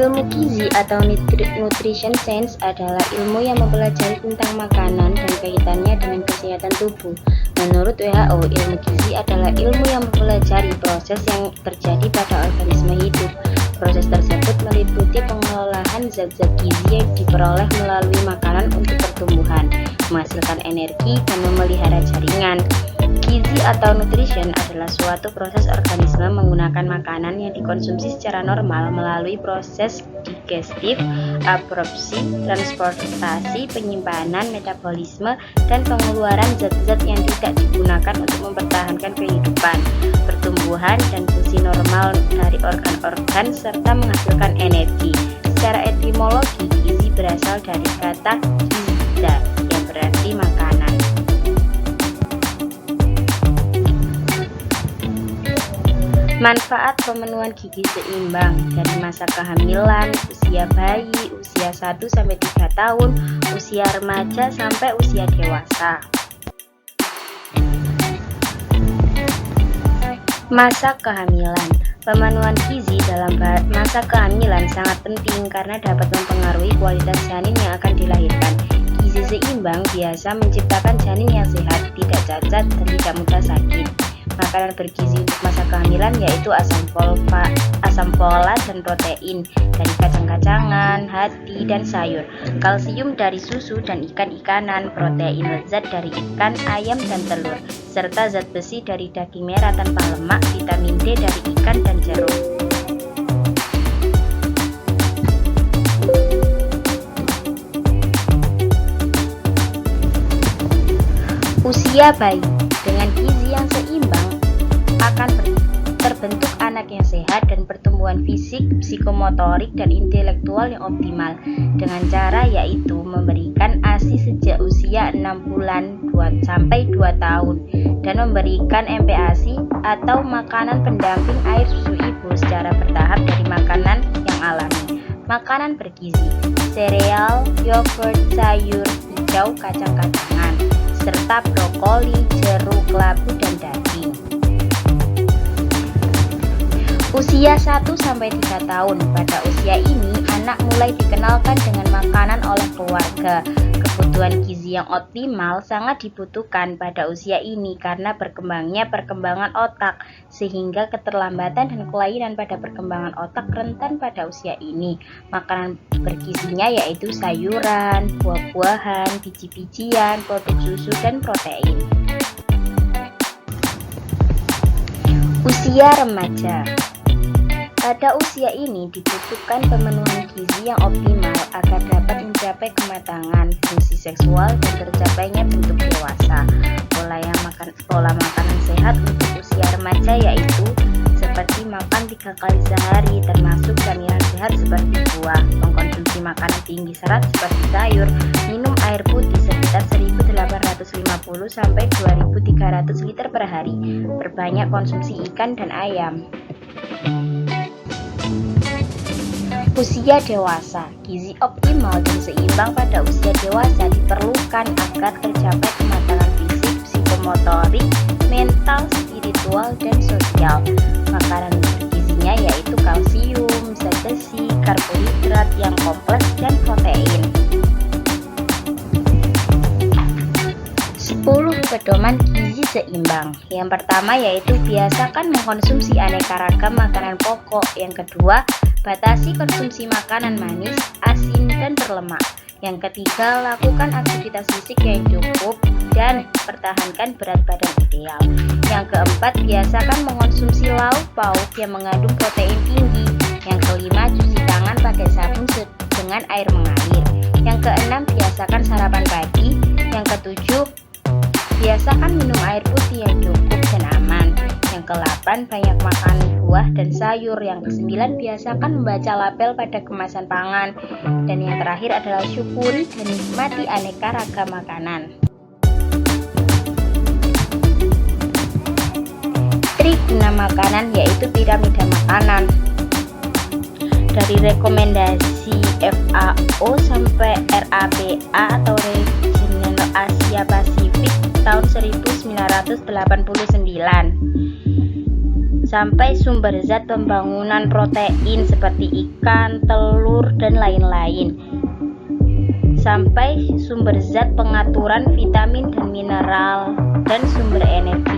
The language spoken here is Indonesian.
Ilmu gizi atau nutrition science adalah ilmu yang mempelajari tentang makanan dan kaitannya dengan kesehatan tubuh. Menurut WHO, ilmu gizi adalah ilmu yang mempelajari proses yang terjadi pada organisme hidup. Proses tersebut meliputi pengelolaan zat-zat gizi yang diperoleh melalui makanan untuk pertumbuhan, menghasilkan energi, dan memelihara jaringan. Gizi atau nutrition adalah suatu proses organisme menggunakan makanan yang dikonsumsi secara normal melalui proses digestif, absorpsi, transportasi, penyimpanan, metabolisme, dan pengeluaran zat-zat yang tidak digunakan untuk mempertahankan kehidupan, pertumbuhan, dan fungsi normal dari organ-organ serta menghasilkan energi. Secara etimologi, gizi berasal dari kata giza yang berarti makanan. Manfaat pemenuhan gizi seimbang dari masa kehamilan, usia bayi, usia 1-3 tahun, usia remaja sampai usia dewasa. Masa kehamilan. Pemenuhan gizi dalam masa kehamilan sangat penting karena dapat mempengaruhi kualitas janin yang akan dilahirkan. Gizi seimbang biasa menciptakan janin yang sehat, tidak cacat, dan tidak mudah sakit. Makanan bergizi untuk masa kehamilan yaitu asam folat dan protein dari kacang-kacangan, hati, dan sayur, kalsium dari susu dan ikan-ikanan, protein lezat dari ikan, ayam, dan telur, serta zat besi dari daging merah tanpa lemak, vitamin D dari ikan dan jeruk. Usia bayi. Dengan gizi yang seimbang akan terbentuk anak yang sehat dan pertumbuhan fisik, psikomotorik, dan intelektual yang optimal dengan cara yaitu memberikan ASI sejak usia 6 bulan sampai 2 tahun dan memberikan MPASI atau makanan pendamping air susu ibu secara bertahap dari makanan yang alami. Makanan bergizi, sereal, yogurt, sayur, hijau, kacang-kacangan, serta brokoli, jeruk, labu, dan daging. Usia 1-3 tahun. Pada usia ini, anak mulai dikenalkan dengan makanan oleh keluarga. Kebutuhan gizi yang optimal sangat dibutuhkan pada usia ini karena berkembangnya perkembangan otak, sehingga keterlambatan dan kelainan pada perkembangan otak rentan pada usia ini. Makanan bergizinya yaitu sayuran, buah-buahan, biji-bijian, produk susu, dan protein. Usia remaja. Pada usia ini dibutuhkan pemenuhan gizi yang optimal agar dapat mencapai kematangan fungsi seksual dan tercapainya bentuk dewasa. Pola makanan sehat untuk usia remaja yaitu seperti makan 3 kali sehari termasuk camilan sehat seperti buah, mengkonsumsi makanan tinggi serat seperti sayur, minum air putih sekitar 1.850 sampai 2.300 liter per hari, perbanyak konsumsi ikan dan ayam. Usia dewasa. Gizi optimal dan seimbang pada usia dewasa diperlukan agar tercapai kematangan fisik, psikomotorik, mental, spiritual, dan sosial. Makanan bergizinya yaitu kalsium, zat besi, karbohidrat yang kompleks, dan protein. 10 pedoman gizi seimbang. Yang pertama yaitu biasakan mengkonsumsi aneka ragam makanan pokok. Yang kedua, batasi konsumsi makanan manis, asin, dan berlemak. Yang ketiga, lakukan aktivitas fisik yang cukup dan pertahankan berat badan ideal. Yang keempat, biasakan mengkonsumsi lauk pauk yang mengandung protein tinggi. Yang kelima, cuci tangan pakai sabun dengan air mengalir. Yang keenam, biasakan sarapan pagi. Yang ketujuh, biasakan minum air putih yang cukup dan aman. Yang ke-8, banyak makan buah dan sayur. Yang ke-9, biasakan membaca label pada kemasan pangan. Dan yang terakhir adalah syukuri dan nikmati aneka ragam makanan. Triguna makanan yaitu piramida makanan. Dari rekomendasi FAO sampai RAPA atau Regional Asia Pasifik tahun 1989. sampai sumber zat pembangunan protein seperti ikan, telur, dan lain-lain, sampai sumber zat pengaturan vitamin dan mineral, dan sumber energi